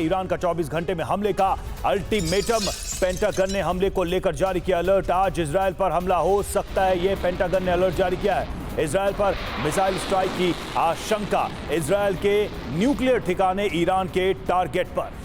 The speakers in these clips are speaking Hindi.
ईरान का 24 घंटे में हमले का अल्टीमेटम। पेंटागन ने हमले को लेकर जारी किया अलर्ट। आज इजरायल पर हमला हो सकता है, यह पेंटागन ने अलर्ट जारी किया है। इजरायल पर मिसाइल स्ट्राइक की आशंका। इजरायल के न्यूक्लियर ठिकाने ईरान के टारगेट पर।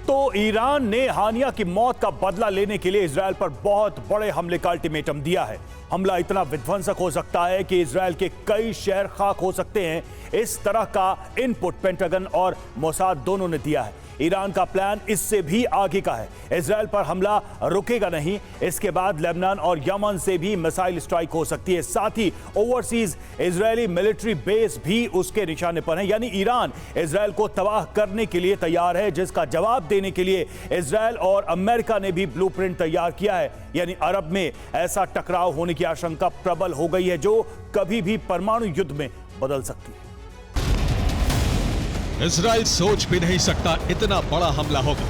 तो ईरान ने हानिया की मौत का बदला लेने के लिए इजरायल पर बहुत बड़े हमले का अल्टीमेटम दिया है। हमला इतना विध्वंसक हो सकता है कि इजरायल के कई शहर खाक हो सकते हैं। इस तरह का इनपुट पेंटागन और मोसाद दोनों ने दिया है। ईरान का प्लान इससे भी आगे का है। इजरायल पर हमला रुकेगा नहीं। इसके बाद लेबनान और यमन से भी मिसाइल स्ट्राइक हो सकती है। साथ ही ओवरसीज इजरायली मिलिट्री बेस भी उसके निशाने पर है। यानी ईरान इजरायल को तबाह करने के लिए तैयार है, जिसका जवाब देने के लिए इजरायल और अमेरिका ने भी ब्लूप्रिंट तैयार किया है। यानी अरब में ऐसा टकराव होने की आशंका प्रबल हो गई है, जो कभी भी परमाणु युद्ध में बदल सकती है। इजराइल सोच भी नहीं सकता इतना बड़ा हमला होगा।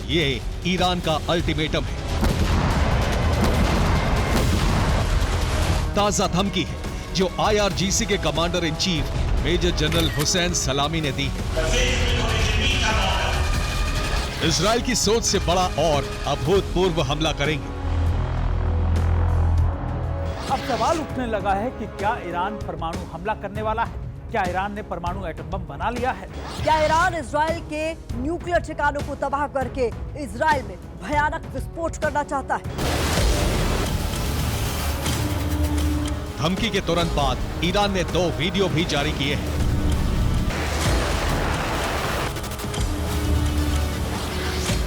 ये ईरान का अल्टीमेटम है। ताजा धमकी है जो IRGC के commander in chief major general Hossein Salami ने दी। इजराइल की सोच से बड़ा और अभूतपूर्व हमला करेंगे। अब सवाल उठने लगा है कि क्या ईरान परमाणु हमला करने वाला है? क्या ईरान ने परमाणु एटम बम बना लिया है? क्या ईरान इजराइल के न्यूक्लियर ठिकानों को तबाह करके इजराइल में भयानक विस्फोट करना चाहता है? धमकी के तुरंत बाद ईरान ने 2 वीडियो भी जारी किए हैं।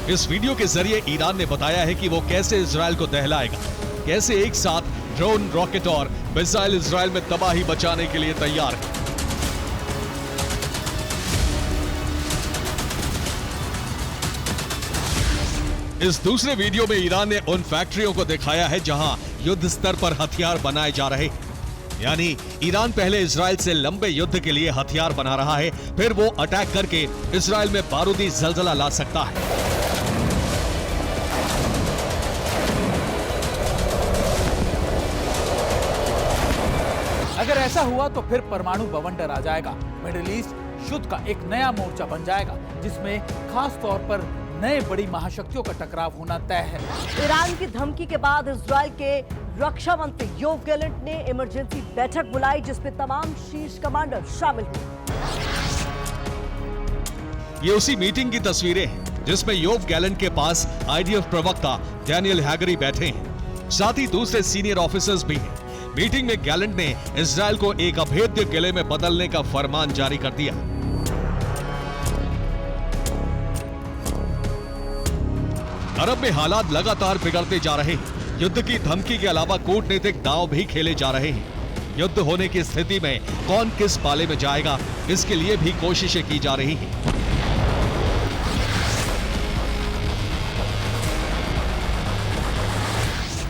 इस वीडियो के जरिए ईरान ने बताया है कि वो कैसे इजराइल को दहलाएगा, कैसे एक साथ ड्रोन, रॉकेट और मिसाइल इजराइल में तबाही मचाने के लिए तैयार है। इस दूसरे वीडियो में ईरान ने उन फैक्ट्रियों को दिखाया है जहां युद्ध स्तर पर हथियार बनाए जा रहे हैं। यानी ईरान पहले इजराइल से लंबे युद्ध के लिए हथियार बना रहा है, फिर वो अटैक करके इजराइल में बारूदी जलजला ला सकता है। अगर ऐसा हुआ तो फिर परमाणु बवंडर आ जाएगा। मिडिल ईस्ट युद्ध का एक नया मोर्चा बन जाएगा, जिसमें खास तौर पर नए बड़ी महाशक्तियों का टकराव होना तय है। ईरान की धमकी के बाद इजराइल के रक्षा मंत्री योव गैलेंट ने इमरजेंसी बैठक बुलाई, जिसमें तमाम शीर्ष कमांडर शामिल हुए। ये उसी मीटिंग की तस्वीरें हैं जिसमें योव गैलेंट के पास IDF प्रवक्ता डैनियल हैगरी बैठे हैं। साथ ही दूसरे सीनियर ऑफिसर्स भी हैं। मीटिंग में गैलेंट ने इजराइल को एक अभेद्य किले में बदलने का फरमान जारी कर दिया। अरब में हालात लगातार बिगड़ते जा रहे हैं। युद्ध की धमकी के अलावा कूटनीतिक दांव भी खेले जा रहे हैं। युद्ध होने की स्थिति में कौन किस पाले में जाएगा, इसके लिए भी कोशिशें की जा रही हैं।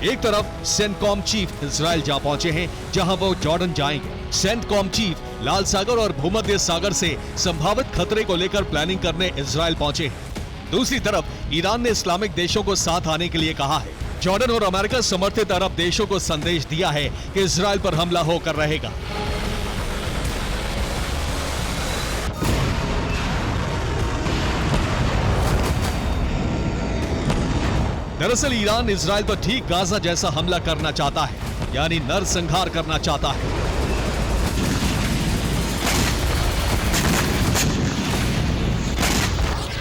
एक तरफ सेंटकॉम चीफ इजराइल जा पहुंचे हैं, जहां वो जॉर्डन जाएंगे। सेंटकॉम चीफ लाल सागर और भूमध्य सागर से संभावित खतरे को लेकर प्लानिंग करने इजराइल पहुंचे हैं। दूसरी तरफ ईरान ने इस्लामिक देशों को साथ आने के लिए कहा है। जॉर्डन और अमेरिका समर्थित अरब देशों को संदेश दिया है कि इजराइल पर हमला होकर रहेगा। दरअसल ईरान इजराइल पर ठीक गाजा जैसा हमला करना चाहता है, यानी नरसंहार करना चाहता है।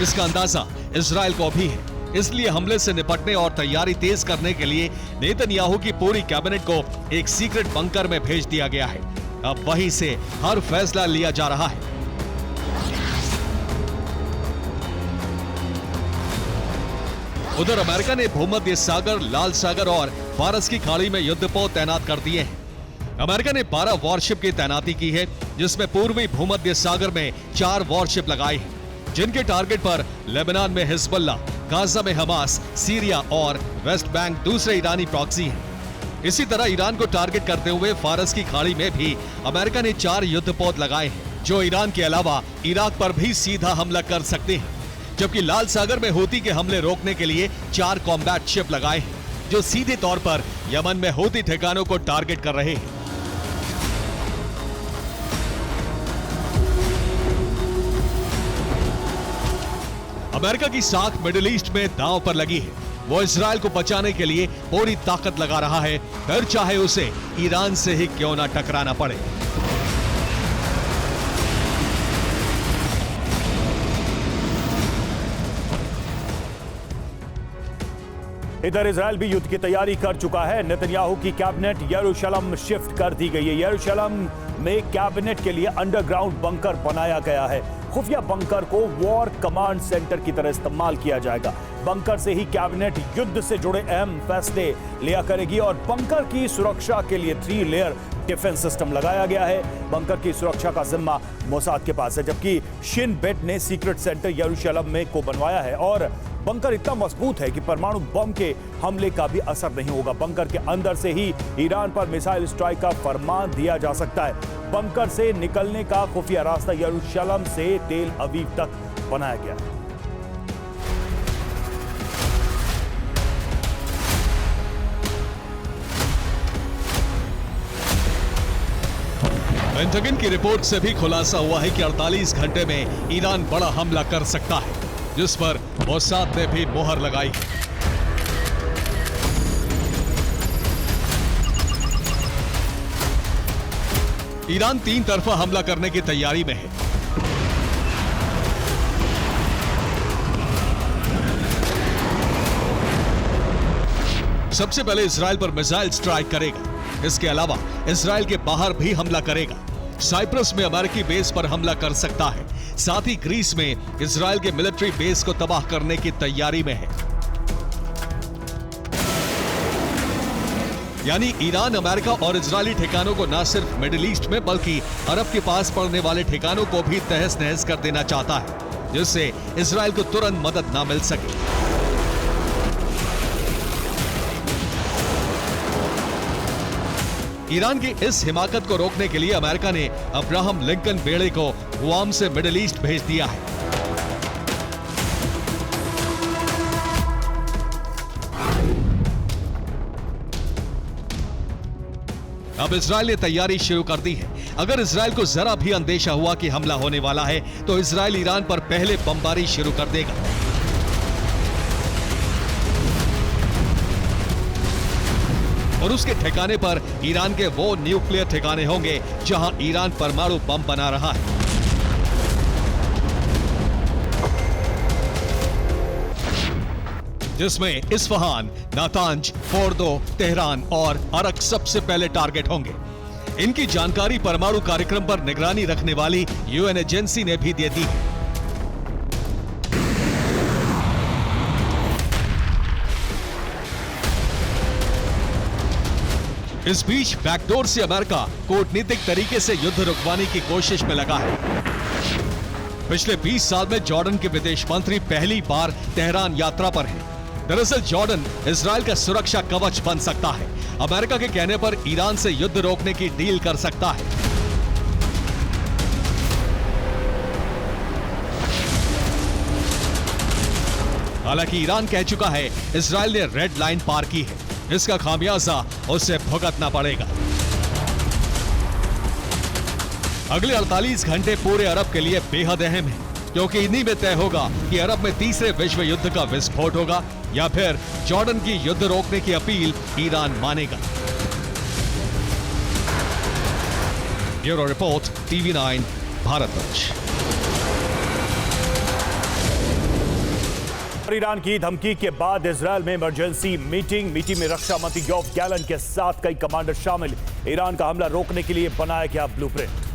इसका अंदाजा इजराइल को भी है, इसलिए हमले से निपटने और तैयारी तेज करने के लिए नेतन्याहू की पूरी कैबिनेट को एक सीक्रेट बंकर में भेज दिया गया है। अब वहीं से हर फैसला लिया जा रहा है। उधर अमेरिका ने भूमध्य सागर, लाल सागर और फारस की खाड़ी में युद्धपोत तैनात कर दिए हैं। अमेरिका ने 12 वॉरशिप की तैनाती की है, जिसमें पूर्वी भूमध्य सागर में 4 वॉरशिप लगाई हैं, जिनके टारगेट पर लेबनान में हिजबुल्लाह, गाजा में हमास, सीरिया और वेस्ट बैंक दूसरे ईरानी प्रॉक्सी हैं। इसी तरह ईरान को टारगेट करते हुए फारस की खाड़ी में भी अमेरिका ने 4 युद्धपोत लगाए हैं, जो ईरान के अलावा इराक पर भी सीधा हमला कर सकते हैं। जबकि लाल सागर में हूती के हमले रोकने के लिए 4 कॉम्बैट शिप लगाए हैं, जो सीधे तौर पर यमन में हूती ठिकानों को टारगेट कर रहे हैं। अमेरिका की साख मिडिल ईस्ट में दांव पर लगी है। वो इजराइल को बचाने के लिए पूरी ताकत लगा रहा है, फिर चाहे उसे ईरान से ही क्यों ना टकराना पड़े। इधर इजराइल भी युद्ध की तैयारी कर चुका है। नेतन्याहू की कैबिनेट यरूशलेम शिफ्ट कर दी गई है। यरूशलेम में कैबिनेट के लिए अंडरग्राउंड बंकर बनाया गया है। खुफिया बंकर को वॉर कमांड सेंटर की तरह इस्तेमाल किया जाएगा। बंकर से ही कैबिनेट युद्ध से जुड़े अहम फैसले लिया करेगी और बंकर की सुरक्षा के लिए 3 लेयर डिफेंस सिस्टम लगाया गया है। बंकर की सुरक्षा का जिम्मा मोसाद के पास है, जबकि शिन बेट ने सीक्रेट सेंटर यरूशलेम में को बनवाया है। और बंकर इतना मजबूत है कि परमाणु बम के हमले का भी असर नहीं होगा। बंकर के अंदर से ही ईरान पर मिसाइल स्ट्राइक का फरमान दिया जा सकता है। बंकर से निकलने का खुफिया रास्ता यरूशलेम से तेल अवीव तक बनाया गया है। पेंटागन की रिपोर्ट से भी खुलासा हुआ है कि 48 घंटे में ईरान बड़ा हमला कर सकता है, जिस पर मोसाद ने भी मोहर लगाई है। ईरान 3 तरफा हमला करने की तैयारी में है। सबसे पहले इजराइल पर मिसाइल स्ट्राइक करेगा। इसके अलावा इजराइल के बाहर भी हमला करेगा। साइप्रस में अमेरिकी बेस पर हमला कर सकता है। साथ ही ग्रीस में इजराइल के मिलिट्री बेस को तबाह करने की तैयारी में है। यानी ईरान अमेरिका और इजरायली ठिकानों को न सिर्फ मिडिल ईस्ट में बल्कि अरब के पास पड़ने वाले ठिकानों को भी तहस नहस कर देना चाहता है, जिससे इजराइल को तुरंत मदद न मिल सके। ईरान की इस हिमाकत को रोकने के लिए अमेरिका ने अब्राहम लिंकन बेड़े को गुआम से मिडिल ईस्ट भेज दिया है। अब इजराइल ने तैयारी शुरू कर दी है। अगर इजराइल को जरा भी अंदेशा हुआ कि हमला होने वाला है, तो इजराइल ईरान पर पहले बमबारी शुरू कर देगा। और उसके ठिकाने पर ईरान के वो न्यूक्लियर ठिकाने होंगे जहां ईरान परमाणु बम बना रहा है। जिसमें इस्फहान, नातांज, फोर्दो, तेहरान और अरक सबसे पहले टारगेट होंगे। इनकी जानकारी परमाणु कार्यक्रम पर निगरानी रखने वाली यूएन एजेंसी ने भी दे दी है। इस बीच बैकडोर से अमेरिका कूटनीतिक तरीके से युद्ध रुकवाने की कोशिश में लगा है। पिछले 20 साल में जॉर्डन के विदेश मंत्री पहली बार तेहरान यात्रा पर हैं। दरअसल जॉर्डन इजराइल का सुरक्षा कवच बन सकता है। अमेरिका के कहने पर ईरान से युद्ध रोकने की डील कर सकता है। हालांकि ईरान कह चुका है इजराइल ने रेड लाइन पार की है। इसका खामियाजा उसे भुगतना पड़ेगा। अगले 48 घंटे पूरे अरब के लिए बेहद अहम है, क्योंकि इन्हीं में तय होगा कि अरब में तीसरे विश्व युद्ध का विस्फोट होगा या फिर जॉर्डन की युद्ध रोकने की अपील ईरान मानेगा। Bureau report, TV9 Bharatvarsh. Iran की धमकी के बाद इजरायल में इमरजेंसी मीटिंग में रक्षा मंत्री योव गैलेंट के साथ कई कमांडर शामिल। ईरान का हमला रोकने के लिए बनाया गया ब्लूप्रिंट।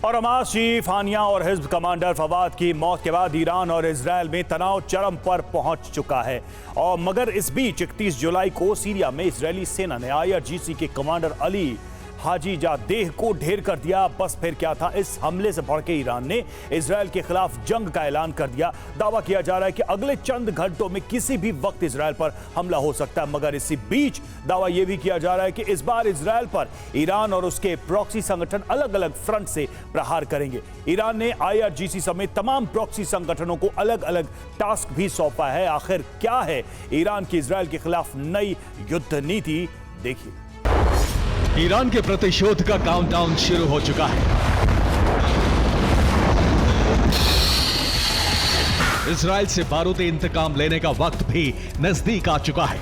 और हमास चीफ हानिया और हिज्ब कमांडर फवाद की मौत के बाद ईरान और इजरायल में तनाव चरम पर पहुंच चुका है। और मगर इस बीच 31 जुलाई को सीरिया में इजरायली सेना ने IRGC के कमांडर अली हाजी जादेह को ढेर कर दिया। बस फिर क्या था, इस हमले से भड़के ईरान ने इजरायल के खिलाफ जंग का ऐलान कर दिया। दावा किया जा रहा है कि अगले चंद घंटों में किसी भी वक्त इजरायल पर हमला हो सकता है, मगर इसी बीच दावा यह भी किया जा रहा है कि इस बार इजरायल पर ईरान और उसके प्रॉक्सी संगठन अलग अलग फ्रंट से प्रहार करेंगे। ईरान ने IRGC समेत तमाम प्रॉक्सी संगठनों को अलग अलग टास्क भी सौंपा है। आखिर क्या है ईरान की इजरायल के खिलाफ नई युद्ध नीति, देखिए। ईरान के प्रतिशोध का काउंटडाउन शुरू हो चुका है। इजरायल से बारूदी इंतकाम लेने का वक्त भी नजदीक आ चुका है।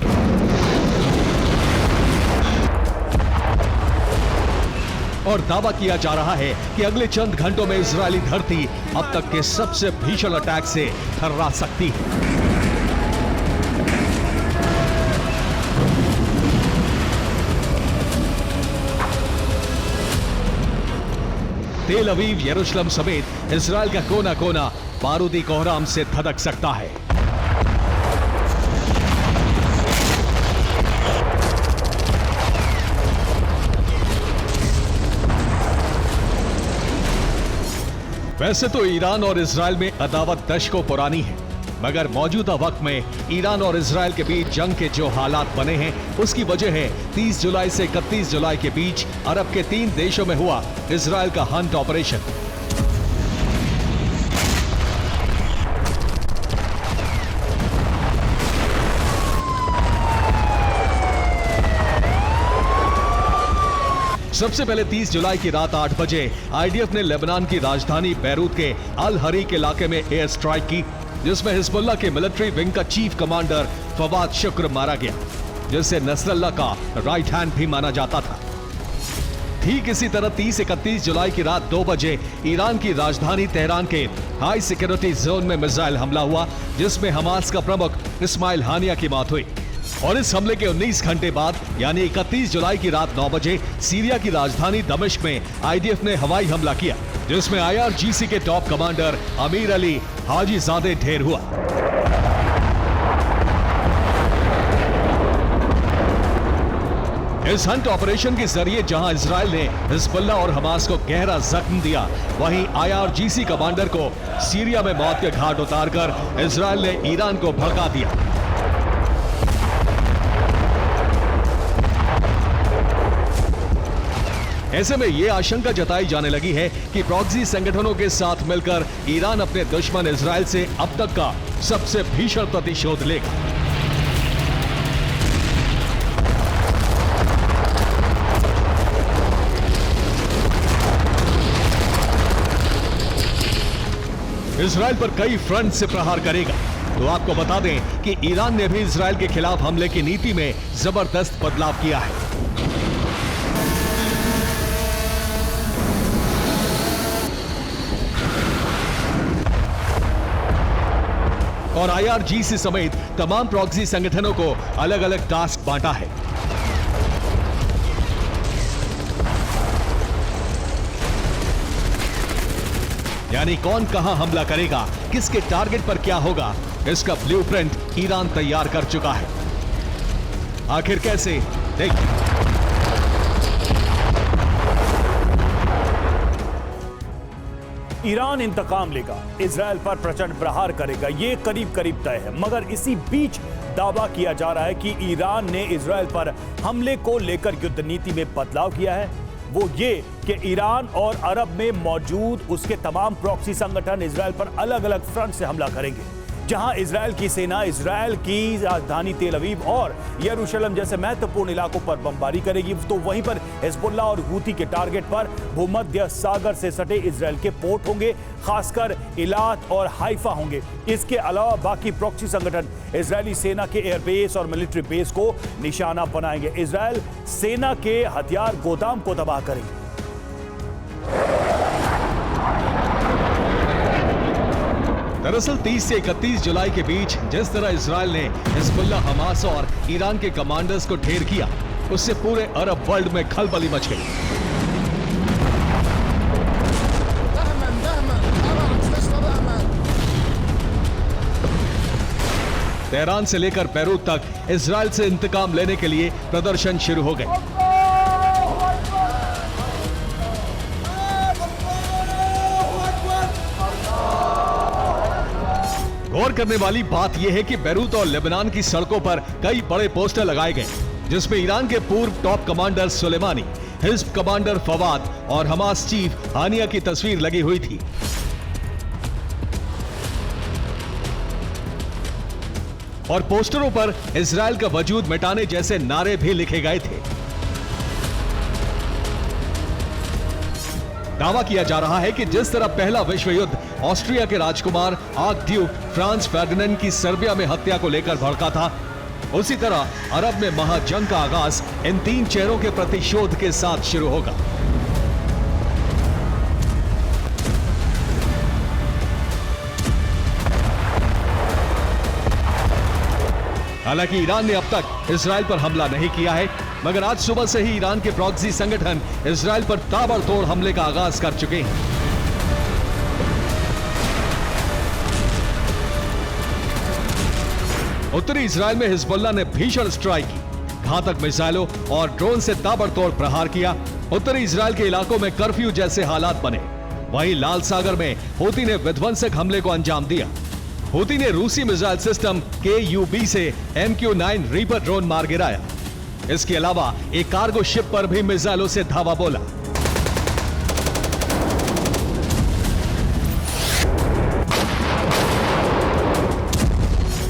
और दावा किया जा रहा है कि अगले चंद घंटों में इजरायली धरती अब तक के सबसे भीषण अटैक से थर्रा सकती है। तेल अवीव, यरूशलेम समेत इजरायल का कोना कोना बारूदी कोहराम से धधक सकता है। वैसे तो ईरान और इजरायल में अदावत दशकों पुरानी है, मगर मौजूदा वक्त में ईरान और इजरायल के बीच जंग के जो हालात बने हैं उसकी वजह है 30 जुलाई से 31 जुलाई के बीच अरब के 3 देशों में हुआ इजरायल का हंट ऑपरेशन। सबसे पहले 30 जुलाई की रात 8 बजे आईडीएफ ने लेबनान की राजधानी बैरूत के अल हरीक इलाके में एयर स्ट्राइक की, जिसमें हिजबुल्लाह के मिलिट्री विंग का चीफ कमांडर फवाद शुक्र मारा गया, जिसे नसरल्लाह का राइट हैंड भी माना जाता था। ठीक इसी तरह 30-31 जुलाई की रात 2 बजे ईरान की राजधानी तेहरान के हाई सिक्योरिटी जोन में मिसाइल हमला हुआ, जिसमें हमास का प्रमुख इस्माइल हानिया की मौत हुई। और इस हमले के 19 घंटे बाद यानी 31 जुलाई की रात 9 बजे सीरिया की राजधानी दमिश्क में आईडीएफ ने हवाई हमला किया, जिसमें IRGC के टॉप कमांडर अमीर अली हाजी जादे ढेर हुआ। इस हंट ऑपरेशन के जरिए जहां इजरायल ने हिजबुल्लाह और हमास को गहरा जख्म दिया, वहीं IRGC कमांडर को सीरिया में मौत के घाट उतारकर इजरायल ने ईरान को भड़का दिया। ऐसे में यह आशंका जताई जाने लगी है कि प्रॉक्सी संगठनों के साथ मिलकर ईरान अपने दुश्मन इजरायल से अब तक का सबसे भीषण प्रतिशोध लेगा। इजरायल पर कई फ्रंट से प्रहार करेगा। तो आपको बता दें कि ईरान ने भी इजरायल के खिलाफ हमले की नीति में जबरदस्त बदलाव किया है। और IRGC समेत तमाम प्रॉक्सी संगठनों को अलग अलग टास्क बांटा है। यानी कौन कहां हमला करेगा, किसके टारगेट पर क्या होगा, इसका ब्लूप्रिंट ईरान तैयार कर चुका है। आखिर कैसे, देखिए। ईरान इंतकाम लेगा, इजरायल पर प्रचंड प्रहार करेगा, ये करीब करीब तय है। मगर इसी बीच दावा किया जा रहा है कि ईरान ने इजरायल पर हमले को लेकर युद्ध नीति में बदलाव किया है। वो ये कि ईरान और अरब में मौजूद उसके तमाम प्रॉक्सी संगठन इजरायल पर अलग अलग फ्रंट से हमला करेंगे। जहां इजरायल की सेना इजरायल की राजधानी तेल अवीव और यरूशलेम जैसे महत्वपूर्ण इलाकों पर बमबारी करेगी, तो वहीं पर हिजबुल्लाह और हूती के टारगेट पर भूमध्य सागर से सटे इजरायल के पोर्ट होंगे, खासकर इलात और हाइफा होंगे। इसके अलावा बाकी प्रॉक्सी संगठन इजरायली सेना के एयरबेस और मिलिट्री बेस को निशाना बनाएंगे। इजरायल सेना के हथियार गोदाम को तबाह करेंगे। दरअसल 30 से 31 जुलाई के बीच जिस तरह इजरायल ने हिजबुल्लाह, हमास और ईरान के कमांडर्स को ढेर किया, उससे पूरे अरब वर्ल्ड में खलबली मच गई। तेहरान से लेकर बैरूत तक इजरायल से इंतकाम लेने के लिए प्रदर्शन शुरू हो गए। गौर करने वाली बात यह है कि बैरूत और लेबनान की सड़कों पर कई बड़े पोस्टर लगाए गए, जिसमें ईरान के पूर्व top commander Sulemani, Hizb commander Fawad और हमास चीफ हानिया की तस्वीर लगी हुई थी। और पोस्टरों पर इजराइल का वजूद मिटाने जैसे नारे भी लिखे गए थे। दावा किया जा रहा है कि जिस तरह पहला विश्व युद्ध ऑस्ट्रिया के राजकुमार आर्कड्यूक फ्रांस फर्डिनेंड की सर्बिया में हत्या को लेकर भड़का था, उसी तरह अरब में महाजंग का आगाज इन तीन चेहरों के प्रतिशोध के साथ शुरू होगा। हालांकि ईरान ने अब तक इजराइल पर हमला नहीं किया है, मगर आज सुबह से ही ईरान के प्रॉक्सी संगठन इजराइल पर ताबड़तोड़ हमले का आगाज कर चुके हैं। उत्तरी इजराइल में हिजबुल्लाह ने भीषण स्ट्राइक की, घातक मिसाइलों और ड्रोन से ताबड़तोड़ प्रहार किया। उत्तरी इजराइल के इलाकों में कर्फ्यू जैसे हालात बने। वहीं लाल सागर में हूती ने विध्वंसक हमले को अंजाम दिया। हूती ने रूसी मिसाइल सिस्टम KUB से MQ-9 रीपर ड्रोन मार गिराया। इसके अलावा एक कार्गो शिप पर भी मिसाइलों से धावा बोला।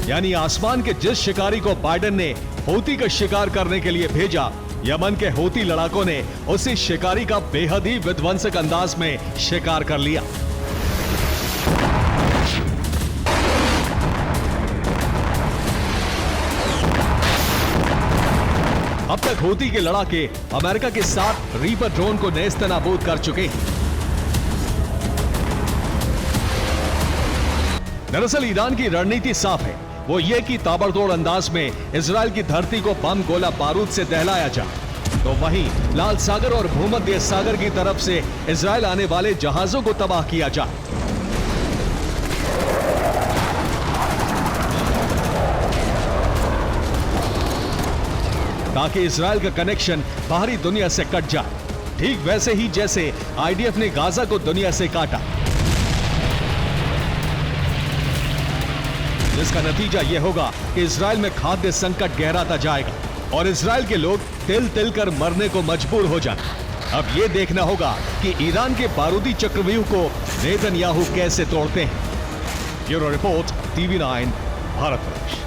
यानी आसमान के जिस शिकारी को बाइडेन ने हूती का शिकार करने के लिए भेजा, यमन के हूती लड़ाकों ने उसी शिकारी का बेहद ही विध्वंसक अंदाज में शिकार कर लिया। अब तक हूती के लड़ाके अमेरिका के 7 रीपर ड्रोन को नेस्तनाबूद कर चुके हैं। दरअसल ईरान की रणनीति साफ है, वो ये कि ताबड़तोड़ अंदाज में इजराइल की धरती को बम गोला बारूद से दहलाया जाए, तो वहीं लाल सागर और भूमध्य सागर की तरफ से इजराइल आने वाले जहाजों को तबाह किया जाए। ताकि इजराइल का कनेक्शन बाहरी दुनिया से कट जाए, ठीक वैसे ही जैसे IDF ने गाजा को दुनिया से काटा, जिसका नतीजा यह होगा कि इजराइल में खाद्य संकट गहराता जाएगा और इजराइल के लोग तिल तिल कर मरने को मजबूर हो जाएंगे। अब यह देखना होगा कि ईरान के बारूदी चक्रव्यूह को नेतन्याहू कैसे तोड़ते हैं। Bureau report, TV9 Bharatvarsh.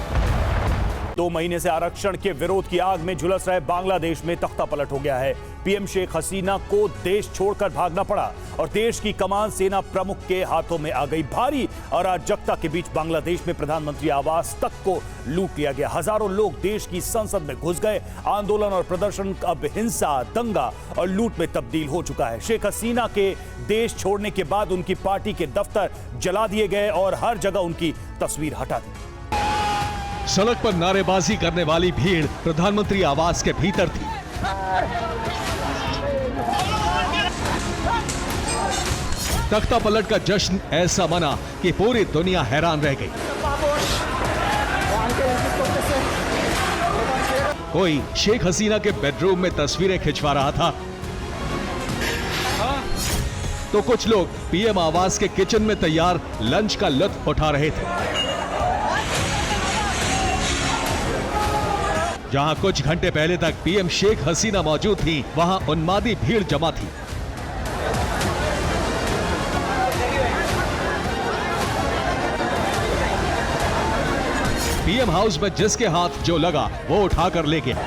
2 महीने से आरक्षण के विरोध की आग में झुलस रहे बांग्लादेश में तख्ता पलट हो गया है। पीएम शेख हसीना को देश छोड़कर भागना पड़ा और देश की कमान सेना प्रमुख के हाथों में आ गई। भारी अराजकता के बीच बांग्लादेश में प्रधानमंत्री आवास तक को लूट लिया गया। हजारों लोग देश की संसद में घुस गए। आंदोलन और प्रदर्शन अब हिंसा, दंगा और लूट में तब्दील हो चुका है। शेख हसीना के देश छोड़ने के बाद उनकी पार्टी के दफ्तर जला दिए गए और हर जगह उनकी तस्वीर हटा दी। सड़क पर नारेबाजी करने वाली भीड़ प्रधानमंत्री आवास के भीतर थी। तख्ता पलट का जश्न ऐसा मना कि पूरी दुनिया हैरान रह गई। कोई शेख हसीना के बेडरूम में तस्वीरें खिंचवा रहा था, तो कुछ लोग पीएम आवास के किचन में तैयार लंच का लुत्फ उठा रहे थे। जहां कुछ घंटे पहले तक पीएम शेख हसीना मौजूद थी, वहां उन्मादी भीड़ जमा थी। पीएम हाउस में जिसके हाथ जो लगा वो उठाकर ले गया।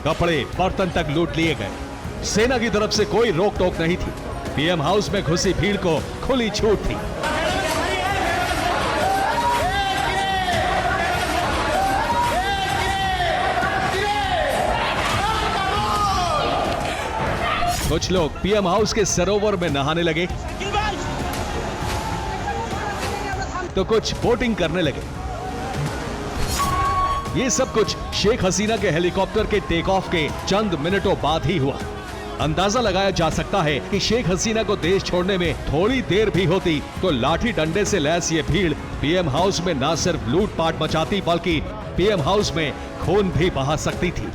कपड़े, बर्तन तक लूट लिए गए। सेना की तरफ से कोई रोक टोक नहीं थी। पीएम हाउस में घुसी भीड़ को खुली छूट थी। कुछ लोग पीएम हाउस के सरोवर में नहाने लगे, तो कुछ बोटिंग करने लगे। ये सब कुछ शेख हसीना के हेलीकॉप्टर के टेक ऑफ के चंद मिनटों बाद ही हुआ। अंदाजा लगाया जा सकता है कि शेख हसीना को देश छोड़ने में थोड़ी देर भी होती तो लाठी डंडे से लैस ये भीड़ पीएम हाउस में न सिर्फ लूटपाट मचाती, बल्कि पीएम हाउस में खून भी बहा सकती थी।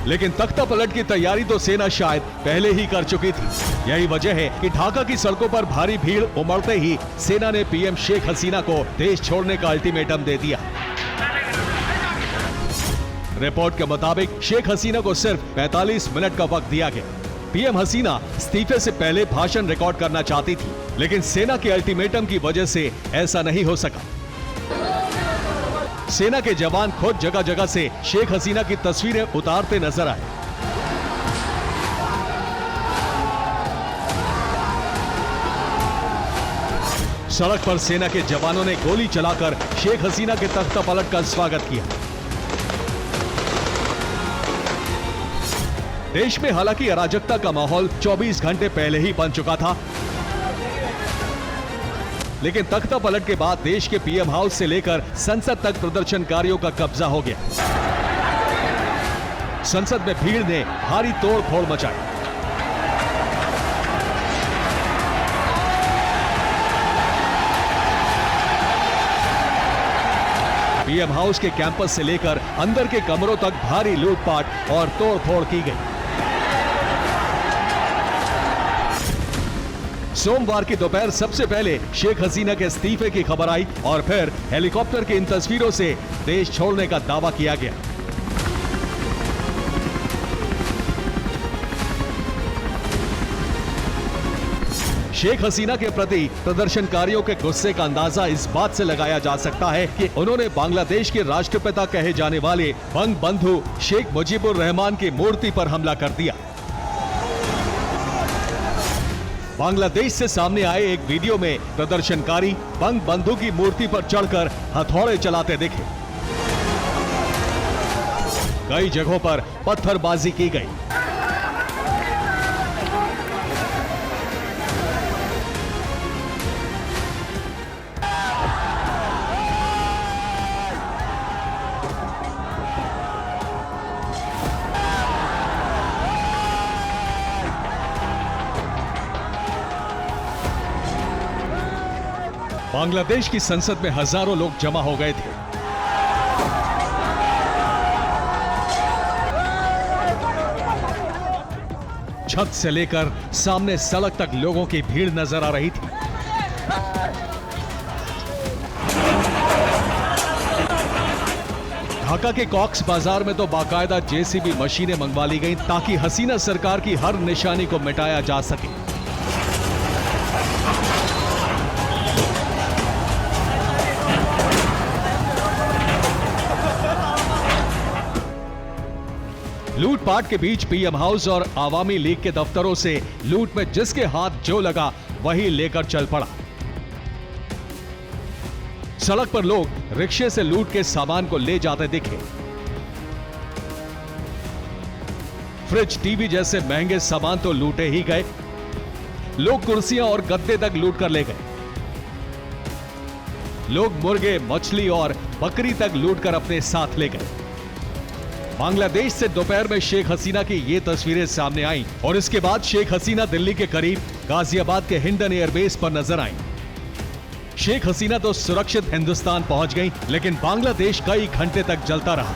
लेकिन तख्ता पलट की तैयारी तो सेना शायद पहले ही कर चुकी थी। यही वजह है कि ढाका की सड़कों पर भारी भीड़ उमड़ते ही सेना ने पीएम शेख हसीना को देश छोड़ने का अल्टीमेटम दे दिया। रिपोर्ट के मुताबिक शेख हसीना को सिर्फ 45 मिनट का वक्त दिया गया। पीएम हसीना इस्तीफे से पहले भाषण रिकॉर्ड करना चाहती थी, लेकिन सेना के अल्टीमेटम की वजह से ऐसा नहीं हो सका। सेना के जवान खुद जगह जगह से शेख हसीना की तस्वीरें उतारते नजर आए। सड़क पर सेना के जवानों ने गोली चलाकर शेख हसीना के तख्ता पलट का स्वागत किया। देश में हालांकि अराजकता का माहौल 24 घंटे पहले ही बन चुका था, लेकिन तख्ता पलट के बाद देश के पीएम हाउस से लेकर संसद तक प्रदर्शनकारियों का कब्जा हो गया। संसद में भीड़ ने भारी तोड़ फोड़ मचाई। पीएम हाउस के कैंपस से लेकर अंदर के कमरों तक भारी लूटपाट और तोड़फोड़ की गई। सोमवार की दोपहर सबसे पहले शेख हसीना के इस्तीफे की खबर आई और फिर हेलीकॉप्टर की इन तस्वीरों से देश छोड़ने का दावा किया गया। शेख हसीना के प्रति प्रदर्शनकारियों के गुस्से का अंदाजा इस बात से लगाया जा सकता है कि उन्होंने बांग्लादेश के राष्ट्रपिता कहे जाने वाले बंगबंधु शेख मुजीबुर रहमान की मूर्ति पर हमला कर दिया। बांग्लादेश से सामने आए एक वीडियो में प्रदर्शनकारी बंगबंधु की मूर्ति पर चढ़कर हथौड़े चलाते दिखे। कई जगहों पर पत्थरबाजी की गई। बांग्लादेश की संसद में हजारों लोग जमा हो गए थे। छत से लेकर सामने सड़क तक लोगों की भीड़ नजर आ रही थी। ढाका के कॉक्स बाजार में तो बाकायदा जेसीबी मशीनें मंगवा ली गईं ताकि हसीना सरकार की हर निशानी को मिटाया जा सके। लूटपाट के बीच पीएम हाउस और आवामी लीग के दफ्तरों से लूट में जिसके हाथ जो लगा वही लेकर चल पड़ा। सड़क पर लोग रिक्शे से लूट के सामान को ले जाते दिखे। फ्रिज, टीवी जैसे महंगे सामान तो लूटे ही गए। लोग कुर्सियां और गद्दे तक लूट कर ले गए। लोग मुर्गे, मछली और बकरी तक लूट कर अपने साथ ले गए। बांग्लादेश से दोपहर में शेख हसीना की ये तस्वीरें सामने आईं और इसके बाद शेख हसीना दिल्ली के करीब गाजियाबाद के हिंडन एयरबेस पर नजर आईं। शेख हसीना तो सुरक्षित हिंदुस्तान पहुंच गईं, लेकिन बांग्लादेश कई घंटे तक जलता रहा।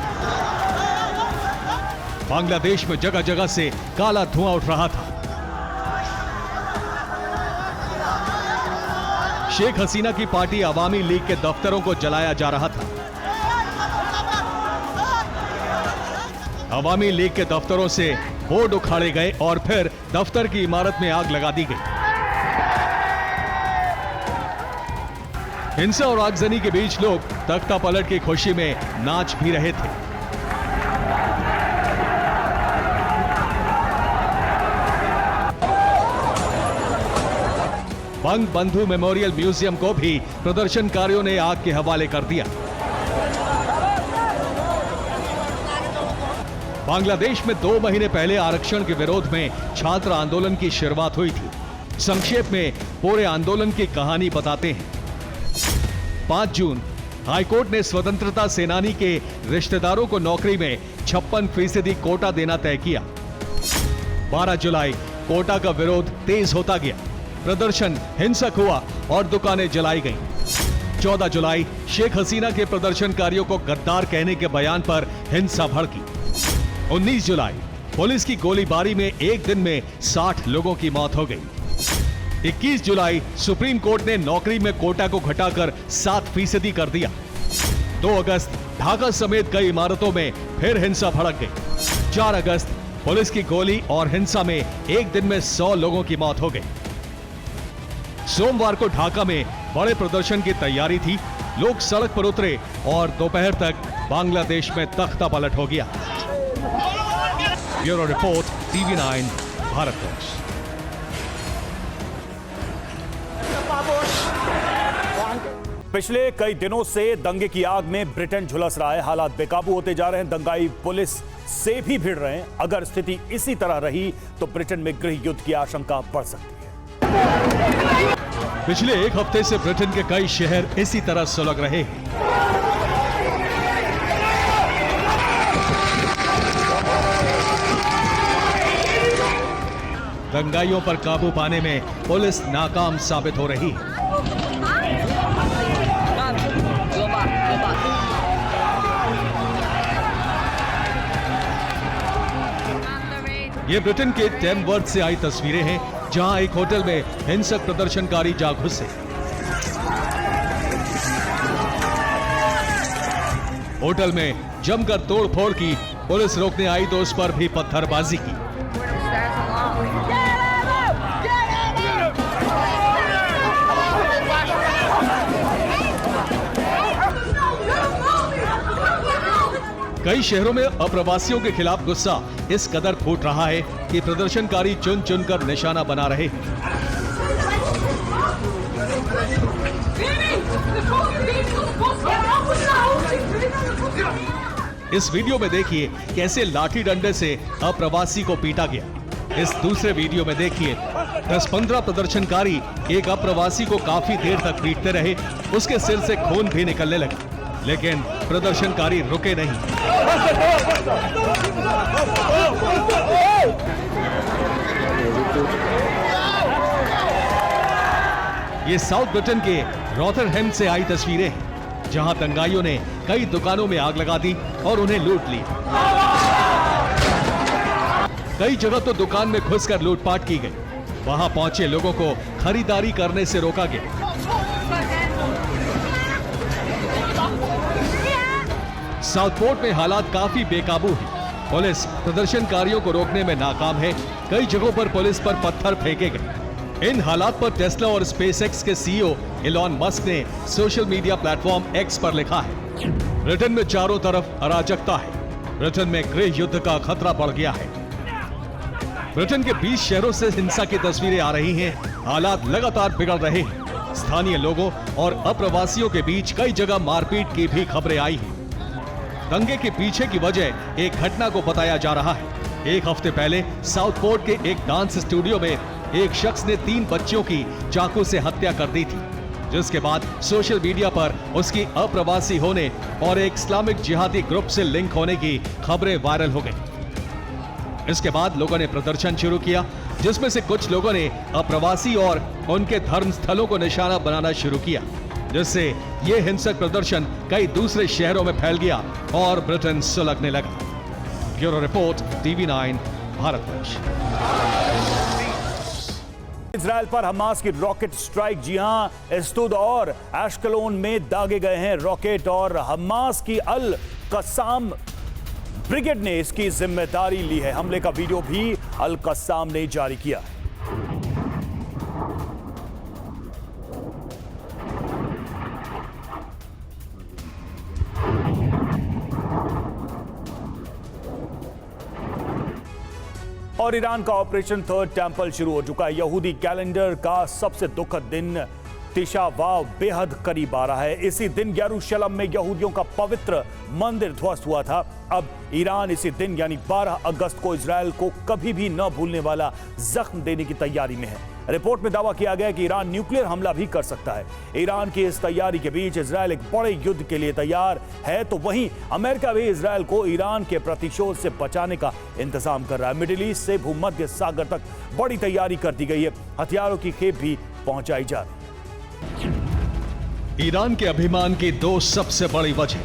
बांग्लादेश में जगह जगह से काला धुआं उठ रहा था। शेख हसीना की पार्टी आवामी लीग के दफ्तरों को जलाया जा रहा था। आवामी लीग के दफ्तरों से बोर्ड उखाड़े गए और फिर दफ्तर की इमारत में आग लगा दी गई। हिंसा और आगजनी के बीच लोग तख्ता पलट की खुशी में नाच भी रहे थे। बंगबंधु मेमोरियल म्यूजियम को भी प्रदर्शनकारियों ने आग के हवाले कर दिया। बांग्लादेश में 2 महीने पहले आरक्षण के विरोध में छात्र आंदोलन की शुरुआत हुई थी। संक्षेप में पूरे आंदोलन की कहानी बताते हैं। 5 जून हाईकोर्ट ने स्वतंत्रता सेनानी के रिश्तेदारों को नौकरी में 56% कोटा देना तय किया। 12 जुलाई कोटा का विरोध तेज होता गया। प्रदर्शन हिंसक हुआ और दुकानें जलाई गईं। 14 जुलाई शेख हसीना के प्रदर्शनकारियों को गद्दार कहने के बयान पर हिंसा भड़की। 19 जुलाई पुलिस की गोलीबारी में एक दिन में 60 लोगों की मौत हो गई। 21 जुलाई सुप्रीम कोर्ट ने नौकरी में कोटा को घटाकर 7% कर दिया। 2 अगस्त ढाका समेत कई इमारतों में फिर हिंसा भड़क गई। 4 अगस्त पुलिस की गोली और हिंसा में एक दिन में 100 लोगों की मौत हो गई। सोमवार को ढाका में बड़े प्रदर्शन की तैयारी थी। लोग सड़क पर उतरे और दोपहर तक बांग्लादेश में तख्ता पलट हो गया। Bureau report, TV9 Bharatvarsh. पिछले कई दिनों से दंगे की आग में ब्रिटेन झुलस रहा है। हालात बेकाबू होते जा रहे हैं। दंगाई पुलिस से भी भिड़ रहे हैं। अगर स्थिति इसी तरह रही तो ब्रिटेन में गृह युद्ध की आशंका बढ़ सकती है। पिछले एक हफ्ते से ब्रिटेन के कई शहर इसी तरह सुलग रहे हैं। दंगाइयों पर काबू पाने में पुलिस नाकाम साबित हो रही है। ये ब्रिटेन के टेमवर्थ से आई तस्वीरें हैं, जहां एक होटल में हिंसक प्रदर्शनकारी जा घुसे। होटल में जमकर तोड़फोड़ की। पुलिस रोकने आई तो उस पर भी पत्थरबाजी की। कई शहरों में अप्रवासियों के खिलाफ गुस्सा इस कदर फूट रहा है कि प्रदर्शनकारी चुन चुनकर निशाना बना रहे हैं। इस वीडियो में देखिए कैसे लाठी डंडे से अप्रवासी को पीटा गया। इस दूसरे वीडियो में देखिए 10-15 प्रदर्शनकारी एक अप्रवासी को काफी देर तक पीटते रहे। उसके सिर से खून भी निकलने लगा, लेकिन प्रदर्शनकारी रुके नहीं। ये साउथ ब्रिटेन के रॉथरहैम से आई तस्वीरें हैं, जहां दंगाइयों ने कई दुकानों में आग लगा दी और उन्हें लूट लिया। कई जगह तो दुकान में घुसकर लूटपाट की गई। वहां पहुंचे लोगों को खरीदारी करने से रोका गया। साउथपोर्ट में हालात काफी बेकाबू हैं। पुलिस प्रदर्शनकारियों को रोकने में नाकाम है। कई जगहों पर पुलिस पर पत्थर फेंके गए। इन हालात पर टेस्ला और स्पेसएक्स के सीईओ इलॉन मस्क ने सोशल मीडिया प्लेटफॉर्म एक्स पर लिखा है, ब्रिटेन में चारों तरफ अराजकता है। ब्रिटेन में गृह युद्ध का खतरा बढ़ गया है। ब्रिटेन के 20 शहरों से हिंसा की तस्वीरें आ रही हैं। हालात लगातार बिगड़ रहे हैं। स्थानीय लोगों और अप्रवासियों के बीच कई जगह मारपीट की भी खबरें आई हैं। दंगे के पीछे की वजह एक घटना को बताया जा रहा है। एक हफ्ते पहले साउथपोर्ट के एक डांस स्टूडियो में एक शख्स ने 3 बच्चियों की चाकू से हत्या कर दी थी, जिसके बाद सोशल मीडिया पर उसकी अप्रवासी होने और एक इस्लामिक जिहादी ग्रुप से लिंक होने की खबरें वायरल हो गई। इसके बाद लोगों ने प्रदर्शन शुरू किया, जिसमें से कुछ लोगों ने अप्रवासी और उनके धर्म स्थलों को निशाना बनाना शुरू किया, जिससे यह हिंसक प्रदर्शन कई दूसरे शहरों में फैल गया और ब्रिटेन सुलगने लगा। Bureau report, TV9 Bharatvarsh. Israel पर हमास की रॉकेट स्ट्राइक। जी हां, एस्तुद और एशकलोन में दागे गए हैं रॉकेट और हमास की अल कस्साम ब्रिगेड ने इसकी जिम्मेदारी ली है। हमले का वीडियो भी अल कस्साम ने जारी किया है। और ईरान का ऑपरेशन थर्ड टेंपल शुरू हो चुका है। यहूदी कैलेंडर का सबसे दुखद दिन तिशा वाव बेहद करीब आ रहा है। इसी दिन यरूशलेम में यहूदियों का पवित्र मंदिर ध्वस्त हुआ था। अब ईरान इसी दिन यानी 12 अगस्त को इजराइल को कभी भी न भूलने वाला जख्म देने की तैयारी में है। रिपोर्ट में दावा किया गया कि ईरान न्यूक्लियर हमला भी कर सकता है। ईरान की इस तैयारी के बीच इजराइल एक बड़े युद्ध के लिए तैयार है, तो वहीं अमेरिका भी इजराइल को ईरान के प्रतिशोध से बचाने का इंतजाम कर रहा है। मिडिल ईस्ट से भूमध्य सागर तक बड़ी तैयारी कर दी गई है। हथियारों की खेप भी पहुंचाई जा रही है। ईरान के अभिमान की 2 सबसे बड़ी वजह।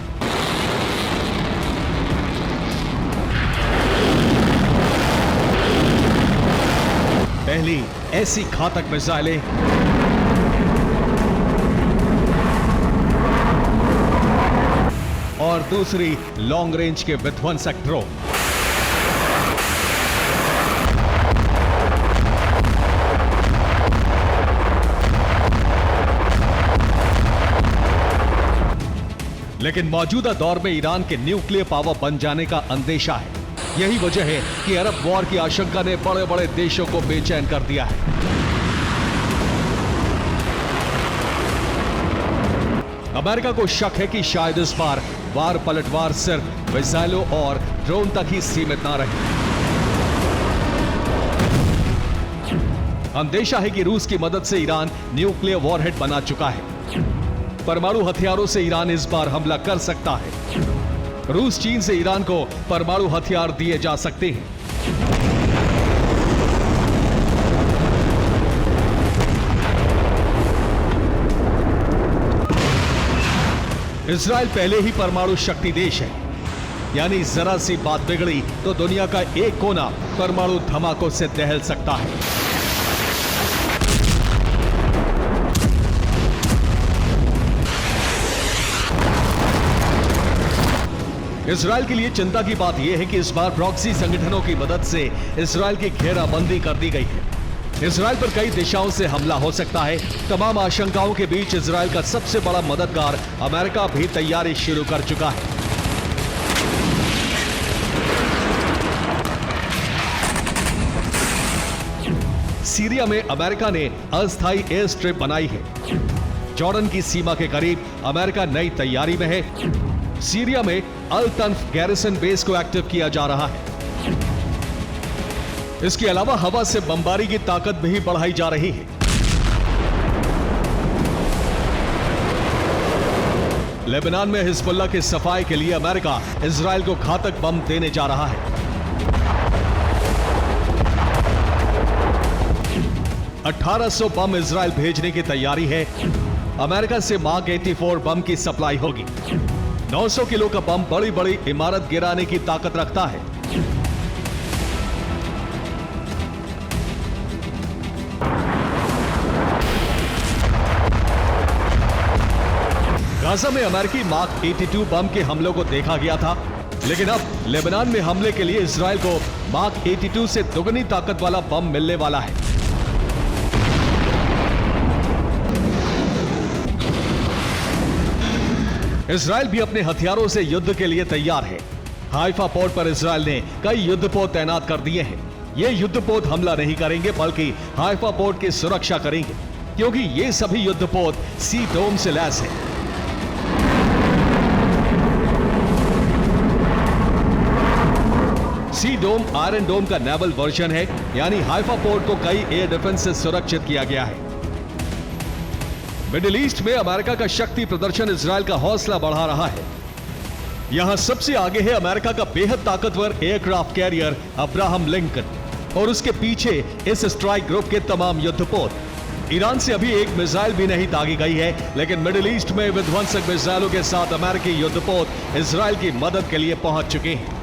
पहली ऐसी घातक मिसाइलें और दूसरी लॉन्ग रेंज के विध्वंसक ड्रोन। लेकिन मौजूदा दौर में ईरान के न्यूक्लियर पावर बन जाने का अंदेशा है। यही वजह है कि अरब वॉर की आशंका ने बड़े बड़े देशों को बेचैन कर दिया है। अमेरिका को शक है कि शायद इस बार वार पलटवार सिर्फ मिसाइलों और ड्रोन तक ही सीमित ना रहे। अंदेशा है कि रूस की मदद से ईरान न्यूक्लियर वॉरहेड बना चुका है। परमाणु हथियारों से ईरान इस बार हमला कर सकता है। रूस चीन से ईरान को परमाणु हथियार दिए जा सकते हैं। इजराइल पहले ही परमाणु शक्ति देश है, यानी जरा सी बात बिगड़ी तो दुनिया का एक कोना परमाणु धमाकों से दहल सकता है। इजराइल के लिए चिंता की बात यह है कि इस बार प्रॉक्सी संगठनों की मदद से इजराइल की घेराबंदी कर दी गई है। इजराइल पर कई दिशाओं से हमला हो सकता है। तमाम आशंकाओं के बीच इजराइल का सबसे बड़ा मददगार अमेरिका भी तैयारी शुरू कर चुका है। सीरिया में अमेरिका ने अस्थायी एयर स्ट्रिप बनाई है। जॉर्डन की सीमा के करीब अमेरिका नई तैयारी में है। सीरिया में अल तन्फ गैरिसन बेस को एक्टिव किया जा रहा है। इसके अलावा हवा से बमबारी की ताकत भी बढ़ाई जा रही है। लेबनान में हिजबुल्लाह के सफाई के लिए अमेरिका इजराइल को घातक बम देने जा रहा है। 1800 बम इजराइल भेजने की तैयारी है। अमेरिका से मार्क 84 बम की सप्लाई होगी। 900 किलो का बम बड़ी बड़ी इमारत गिराने की ताकत रखता है। गाजा में अमेरिकी मार्क 82 बम के हमलों को देखा गया था, लेकिन अब लेबनान में हमले के लिए इजराइल को मार्क 82 से दुगनी ताकत वाला बम मिलने वाला है। इजराइल भी अपने हथियारों से युद्ध के लिए तैयार है। हाइफा पोर्ट पर इजराइल ने कई युद्धपोत तैनात कर दिए हैं। ये युद्धपोत हमला नहीं करेंगे, बल्कि हाइफा पोर्ट की सुरक्षा करेंगे, क्योंकि ये सभी युद्धपोत सी डोम से लैस हैं। सी डोम आयरन डोम का नेवल वर्जन है, यानी हाइफा पोर्ट को कई एयर डिफेंस से सुरक्षित किया गया है। मिडिल ईस्ट में अमेरिका का शक्ति प्रदर्शन इजराइल का हौसला बढ़ा रहा है। यहां सबसे आगे है अमेरिका का बेहद ताकतवर एयरक्राफ्ट कैरियर अब्राहम लिंकन और उसके पीछे इस स्ट्राइक ग्रुप के तमाम युद्धपोत। ईरान से अभी एक मिसाइल भी नहीं दागी गई है, लेकिन मिडिल ईस्ट में विध्वंसक मिसाइलों के साथ अमेरिकी युद्धपोत इजराइल की मदद के लिए पहुंच चुके हैं।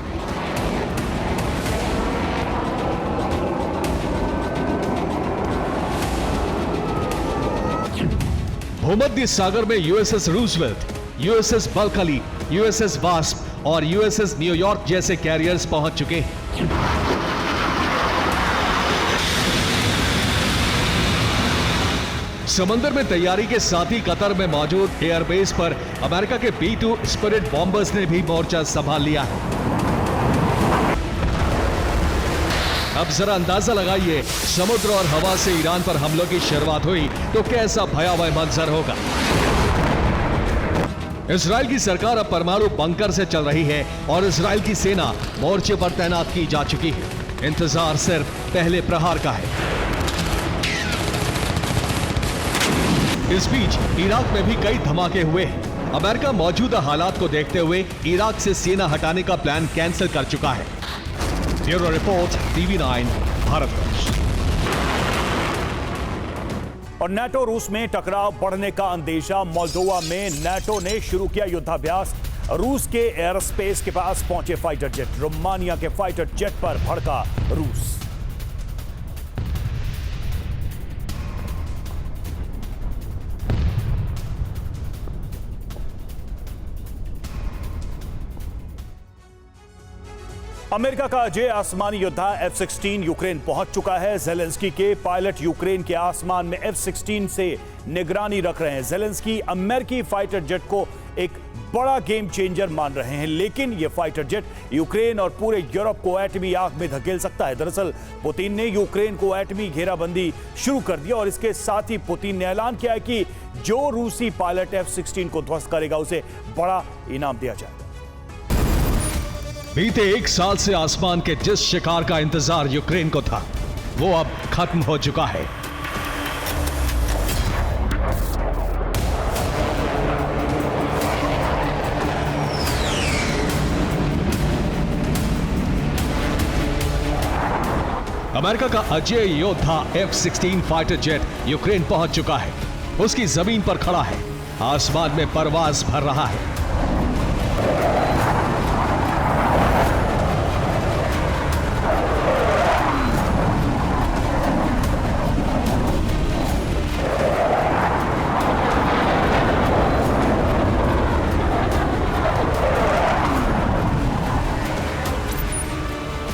भूमध्य सागर में USS Roosevelt, USS Bulkeley, USS Wasp और यूएसएस न्यूयॉर्क जैसे कैरियर्स पहुंच चुके हैं। समंदर में तैयारी के साथ ही कतर में मौजूद एयरबेस पर अमेरिका के B-2 स्पिरिट बॉम्बर्स ने भी मोर्चा संभाल लिया है। अब जरा अंदाजा लगाइए, समुद्र और हवा से ईरान पर हमलों की शुरुआत हुई तो कैसा भयावह मंजर होगा। इजराइल की सरकार अब परमाणु बंकर से चल रही है और इजराइल की सेना मोर्चे पर तैनात की जा चुकी है। इंतजार सिर्फ पहले प्रहार का है। इस बीच इराक में भी कई धमाके हुए हैं। अमेरिका मौजूदा हालात को देखते हुए इराक से सेना हटाने का प्लान कैंसिल कर चुका है। Bureau report, TV9 Bharatvarsh. और नाटो रूस में टकराव बढ़ने का अंदेशा। मोल्दोवा में नाटो ने शुरू किया युद्धाभ्यास। रूस के एयर स्पेस के पास पहुंचे फाइटर जेट। रोमानिया के फाइटर जेट पर भड़का रूस। अमेरिका का अजय आसमानी योद्धा F-16 यूक्रेन पहुंच चुका है। जेलेंस्की के पायलट यूक्रेन के आसमान में F-16 से निगरानी रख रहे हैं। जेलेंस्की अमेरिकी फाइटर जेट को एक बड़ा गेम चेंजर मान रहे हैं, लेकिन यह फाइटर जेट यूक्रेन और पूरे यूरोप को एटमी आग में धकेल सकता है। दरअसल पुतिन ने यूक्रेन को एटमी घेराबंदी शुरू कर दिया और इसके साथ ही पुतिन ने ऐलान किया है कि जो रूसी पायलट F-16 को ध्वस्त करेगा उसे बड़ा इनाम दिया जाएगा। बीते 1 साल से आसमान के जिस शिकार का इंतजार यूक्रेन को था, वो अब खत्म हो चुका है। अमेरिका का अजय योद्धा F-16 फाइटर जेट यूक्रेन पहुंच चुका है। उसकी जमीन पर खड़ा है, आसमान में परवाज भर रहा है।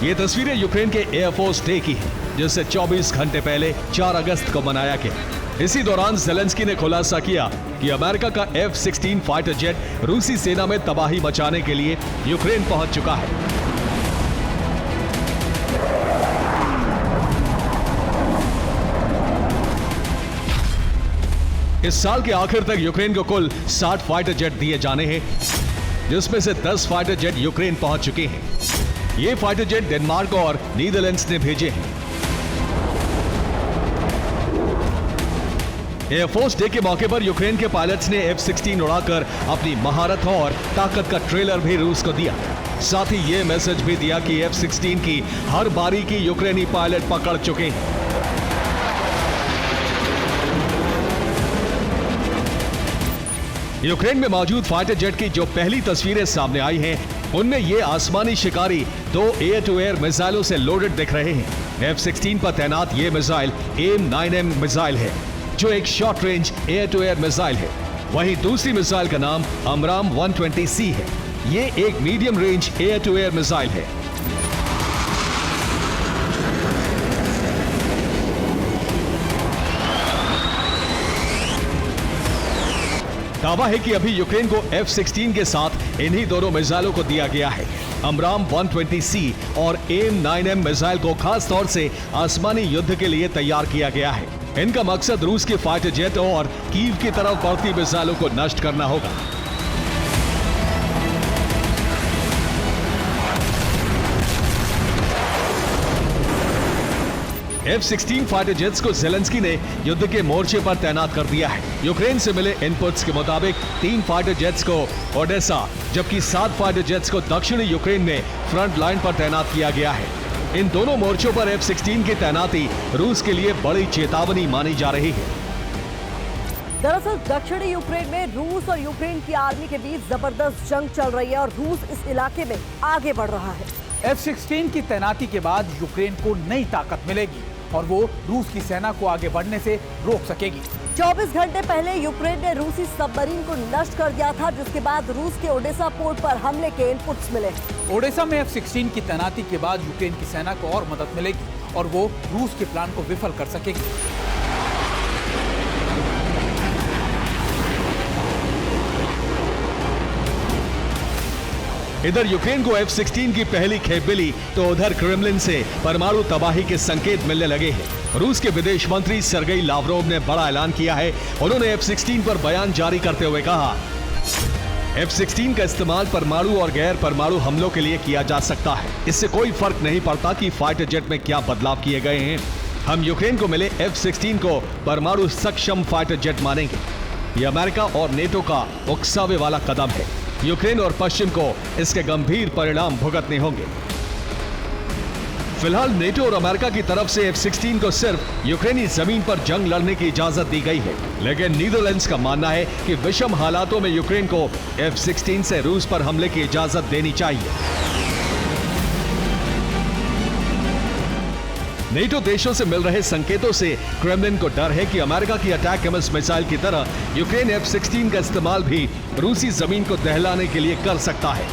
ये तस्वीरें यूक्रेन के एयरफोर्स डे की है, जिससे 24 घंटे पहले 4 अगस्त को मनाया गया। इसी दौरान जेलेंस्की ने खुलासा किया कि अमेरिका का F-16 फाइटर जेट रूसी सेना में तबाही मचाने के लिए यूक्रेन पहुंच चुका है। इस साल के आखिर तक यूक्रेन को कुल 60 फाइटर जेट दिए जाने हैं, जिसमें से 10 फाइटर जेट यूक्रेन पहुंच चुके हैं। ये फाइटर जेट डेनमार्क और नीदरलैंड्स ने भेजे हैं। एयरफोर्स डे के मौके पर यूक्रेन के पायलट्स ने F-16 उड़ाकर अपनी महारत और ताकत का ट्रेलर भी रूस को दिया। साथ ही ये मैसेज भी दिया कि F-16 की हर बारीकी यूक्रेनी पायलट पकड़ चुके हैं। यूक्रेन में मौजूद फाइटर जेट की जो पहली तस्वीरें सामने आई हैं, उनमें ये आसमानी शिकारी 2 एयर टू एयर मिसाइलों से लोडेड दिख रहे हैं। F-16 पर तैनात ये मिसाइल AIM-9M मिसाइल है, जो एक short range air to air missile है। वहीं दूसरी मिसाइल का नाम AMRAAM 120C है। ये एक medium range air to air missile है। दावा है कि अभी यूक्रेन को F-16 के साथ इन्हीं दोनों मिसाइलों को दिया गया है। AMRAAM 120C और AIM-9M मिसाइल को खास तौर से आसमानी युद्ध के लिए तैयार किया गया है। इनका मकसद रूस के फाइटर जेट और कीव की तरफ बढ़ती मिसाइलों को नष्ट करना होगा। F-16 फाइटर जेट्स को जेलेंस्की ने युद्ध के मोर्चे पर तैनात कर दिया है। यूक्रेन से मिले इनपुट्स के मुताबिक 3 फाइटर जेट्स को ओडेसा, जबकि 7 फाइटर जेट्स को दक्षिणी यूक्रेन में फ्रंट लाइन पर तैनात किया गया है। इन दोनों मोर्चों पर F-16 की तैनाती रूस के लिए बड़ी चेतावनी मानी जा रही है। दरअसल दक्षिणी यूक्रेन में रूस और यूक्रेन की आर्मी के बीच जबरदस्त जंग चल रही है और रूस इस इलाके में आगे बढ़ रहा है। F-16 की तैनाती के बाद यूक्रेन को नई ताकत मिलेगी और वो रूस की सेना को आगे बढ़ने से रोक सकेगी। 24 घंटे पहले यूक्रेन ने रूसी सबमरीन को नष्ट कर दिया था, जिसके बाद रूस के ओडेसा पोर्ट पर हमले के इनपुट्स मिले। ओडेसा में F-16 की तैनाती के बाद यूक्रेन की सेना को और मदद मिलेगी और वो रूस के प्लान को विफल कर सकेगी। इधर यूक्रेन को F-16 की पहली खेप मिली तो उधर क्रेमलिन से परमाणु तबाही के संकेत मिलने लगे हैं। रूस के विदेश मंत्री सर्गेई लावरोव ने बड़ा ऐलान किया है। उन्होंने F-16 पर बयान जारी करते हुए कहा, F-16 का इस्तेमाल परमाणु और गैर परमाणु हमलों के लिए किया जा सकता है। इससे कोई फर्क नहीं पड़ता कि फाइटर जेट में क्या बदलाव किए गए हैं। हम यूक्रेन को मिले F-16 को परमाणु सक्षम फाइटर जेट मानेंगे। ये अमेरिका और नेटो का उकसावे वाला कदम है। यूक्रेन और पश्चिम को इसके गंभीर परिणाम भुगतने होंगे। फिलहाल नेटो और अमेरिका की तरफ से F-16 को सिर्फ यूक्रेनी जमीन पर जंग लड़ने की इजाजत दी गई है, लेकिन नीदरलैंड्स का मानना है कि विषम हालातों में यूक्रेन को F-16 से रूस पर हमले की इजाजत देनी चाहिए। नेटो देशों से मिल रहे संकेतों से क्रेमलिन को डर है कि अमेरिका की अटैक मिसाइल की तरह यूक्रेन F-16 का इस्तेमाल भी रूसी जमीन को दहलाने के लिए कर सकता है।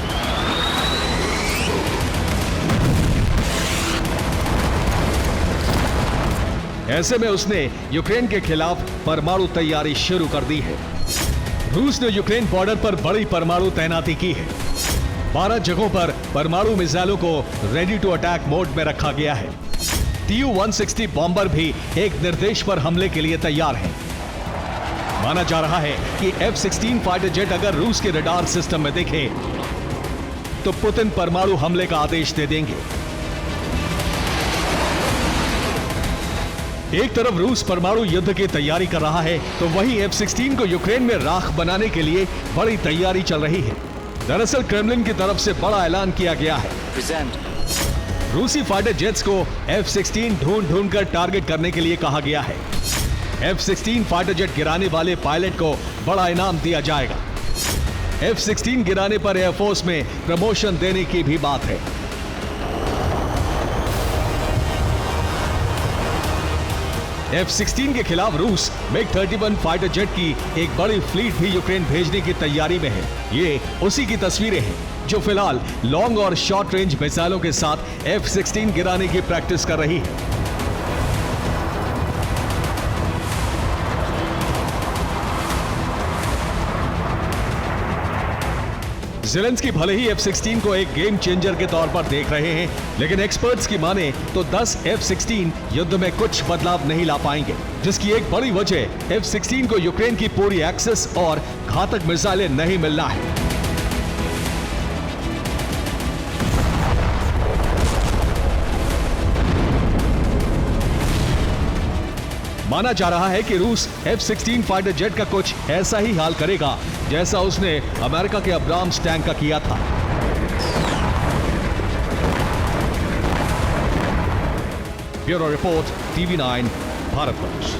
ऐसे में उसने यूक्रेन के खिलाफ परमाणु तैयारी शुरू कर दी है। रूस ने यूक्रेन बॉर्डर पर बड़ी परमाणु तैनाती की है। 12 जगहों पर परमाणु मिसाइलों को रेडी टू अटैक मोड में रखा गया है। Tu-160 बॉम्बर भी एक निर्देश पर हमले के लिए तैयार हैं। माना जा रहा है कि F-16 फाइटर जेट अगर रूस के रडार सिस्टम में दिखे तो पुतिन परमाणु हमले का आदेश दे देंगे। एक तरफ रूस परमाणु युद्ध की तैयारी कर रहा है तो वहीं F-16 को यूक्रेन में राख बनाने के लिए बड़ी तैयारी चल रही है। दरअसल क्रेमलिन की तरफ से बड़ा ऐलान किया गया है। रूसी फाइटर जेट्स को F-16 ढूंढ कर टारगेट करने के लिए कहा गया है। F-16 फाइटर जेट गिराने वाले पायलट को बड़ा इनाम दिया जाएगा। F-16 गिराने पर एयरफोर्स में प्रमोशन देने की भी बात है। F-16 के खिलाफ रूस MiG-31 फाइटर जेट की एक बड़ी फ्लीट भी यूक्रेन भेजने की तैयारी में है। ये उसी की तस्वीरें हैं जो फिलहाल लॉन्ग और शॉर्ट रेंज मिसाइलों के साथ F-16 गिराने की प्रैक्टिस कर रही है। ज़ेलेंस्की भले ही F-16 को एक गेम चेंजर के तौर पर देख रहे हैं, लेकिन एक्सपर्ट्स की माने तो 10 F-16 युद्ध में कुछ बदलाव नहीं ला पाएंगे, जिसकी एक बड़ी वजह F-16 को यूक्रेन की पूरी एक्सेस और घातक मिसाइलें नहीं मिलना है। माना जा रहा है कि रूस F-16 फाइटर जेट का कुछ ऐसा ही हाल करेगा जैसा उसने अमेरिका के अब्राम्स टैंक का किया था। Bureau report, TV9, Bharatvarsh.